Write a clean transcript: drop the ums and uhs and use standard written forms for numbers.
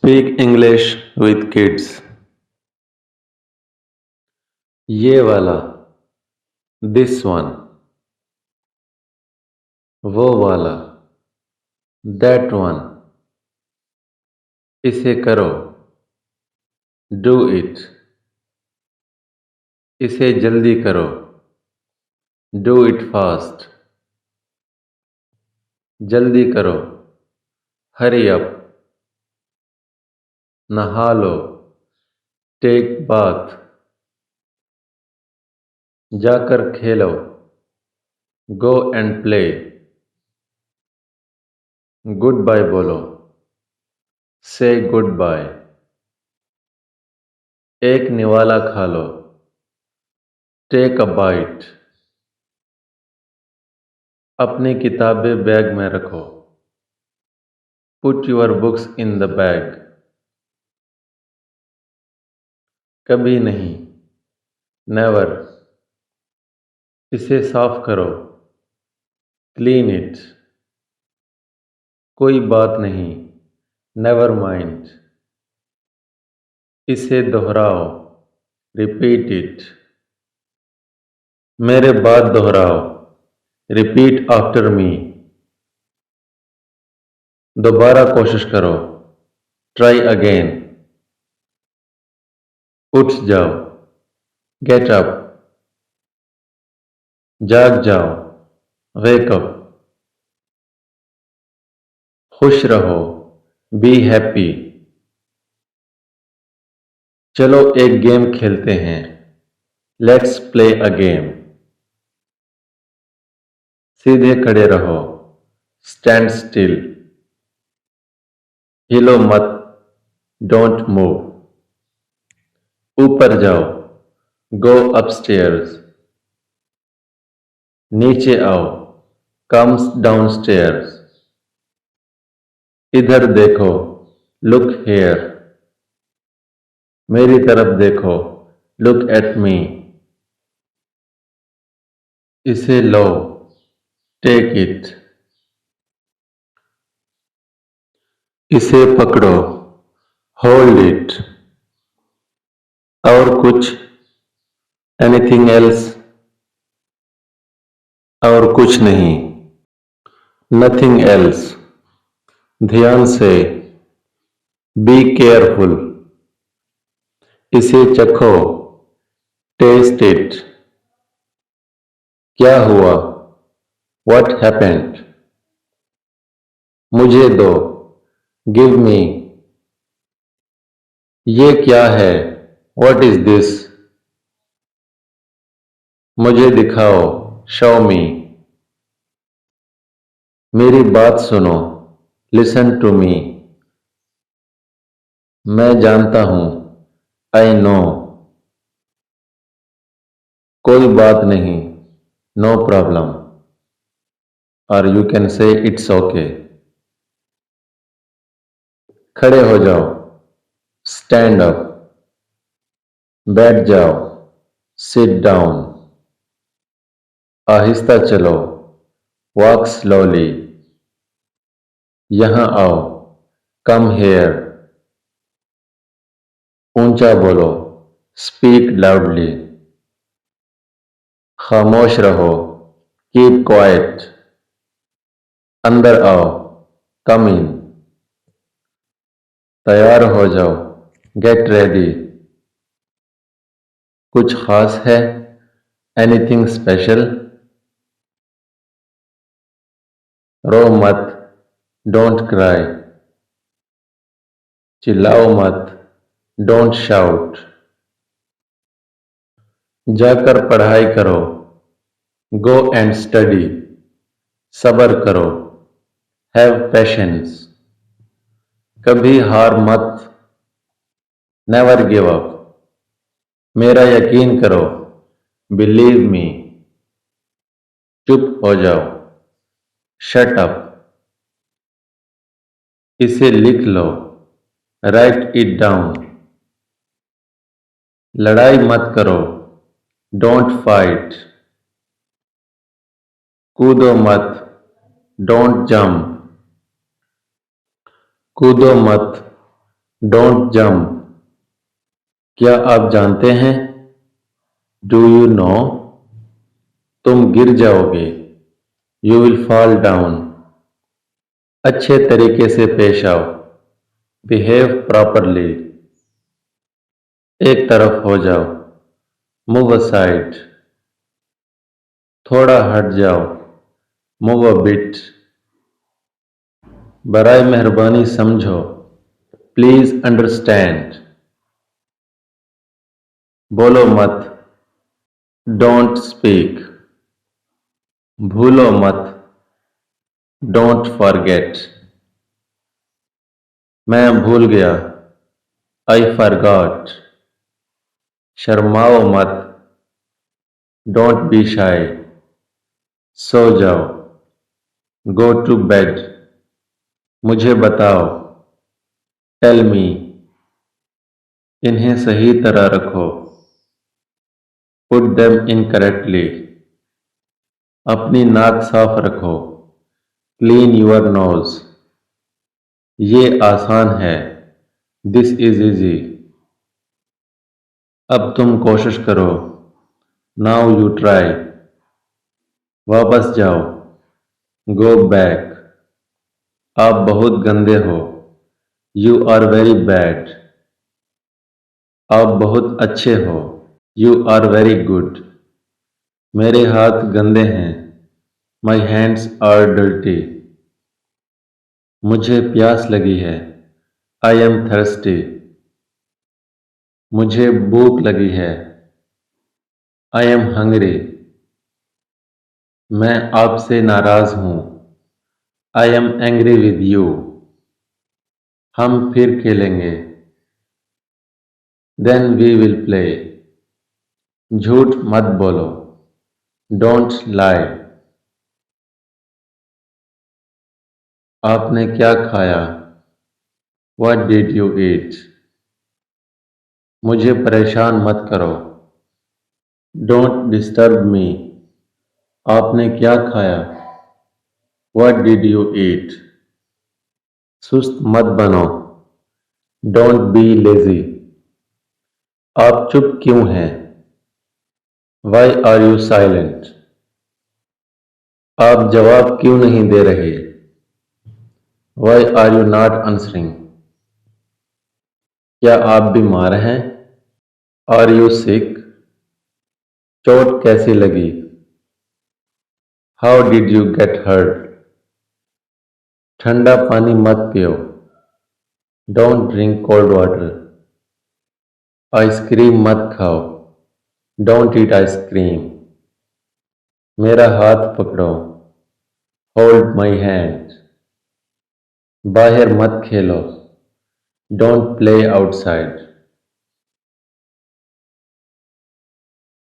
Speak English with kids. ये वाला, this one. वो वाला, that one. इसे करो, do it. इसे जल्दी करो, do it fast. जल्दी करो, hurry up. नहा लो, take bath. जाकर खेलो, go and play. Goodbye बोलो, say goodbye. एक निवाला खा लो, take a bite. अपनी किताबें बैग में रखो, put your books in the bag. कभी नहीं, never. इसे साफ करो, clean it. कोई बात नहीं, never mind. इसे दोहराओ, repeat it. मेरे बाद दोहराओ, repeat after me. दोबारा कोशिश करो, try again. उठ जाओ, get up. जाग जाओ, wake up. खुश रहो, be happy. चलो एक गेम खेलते हैं, let's play a game. सीधे खड़े रहो, stand still. हिलो मत, don't move. ऊपर जाओ, go upstairs. नीचे आओ, comes downstairs. इधर देखो, look here. मेरी तरफ देखो, look at me. इसे लो, take it. इसे पकड़ो, hold it. और कुछ, anything else? और कुछ नहीं, nothing else. ध्यान से, be careful. इसे चखो, taste it. क्या हुआ, what happened? मुझे दो, give me. ये क्या है, what is this? मुझे दिखाओ, show me. मेरी बात सुनो, listen to me. मैं जानता हूँ, I know. कोई बात नहीं, no problem. Or you can say it's okay. खड़े हो जाओ, stand up. बैठ जाओ, sit down. आहिस्ता चलो, walk slowly. यहाँ आओ, come here. ऊंचा बोलो, speak loudly. खामोश रहो, keep quiet. अंदर आओ, come in. तैयार हो जाओ, get ready. कुछ खास है, anything special? रो मत, don't cry. चिल्लाओ मत, don't shout. जाकर पढ़ाई करो, go and study. सब्र करो, have patience. कभी हार मत, never give up. मेरा यकीन करो, believe me. चुप हो जाओ, shut up. इसे लिख लो, write it down. लड़ाई मत करो, don't fight. कूदो मत, don't jump. कूदो मत, Don't jump. क्या आप जानते हैं? Do you know? तुम गिर जाओगे। You will fall down. अच्छे तरीके से पेश आओ। Behave properly. एक तरफ हो जाओ। Move aside. थोड़ा हट जाओ। Move a bit. बराए मेहरबानी समझो। Please understand. बोलो मत। Don't speak. भूलो मत। Don't forget. मैं भूल गया। I forgot. शर्माओ मत। Don't be shy. सो जाओ। Go to bed. मुझे बताओ। Tell me. इन्हें सही तरह रखो। Put them in correctly. अपनी नाक साफ रखो। Clean your nose. ये आसान है। This is easy. अब तुम कोशिश करो। Now you try. वापस जाओ। Go back. आप बहुत गंदे हो। You are very bad. आप बहुत अच्छे हो। You are very good. मेरे हाथ गंदे हैं। My hands are dirty. मुझे प्यास लगी है। I am thirsty. मुझे भूख लगी है। I am hungry. मैं आपसे नाराज हूँ। I am angry with you. हम फिर खेलेंगे। Then we will play. झूठ मत बोलो। Don't lie. आपने क्या खाया? What did you eat? मुझे परेशान मत करो। Don't disturb me. आपने क्या खाया? What did you eat? सुस्त मत बनो। Don't be lazy. आप चुप क्यों हैं? Why are you silent? आप जवाब क्यों नहीं दे रहे? Why are you not answering? क्या आप बीमार हैं? Are you sick? चोट कैसी लगी? How did you get hurt? ठंडा पानी मत पियो। Don't drink cold water. Ice cream मत खाओ। Don't eat ice cream. मेरा हाथ पकड़ो। Hold my hand. बाहर मत खेलो। Don't play outside.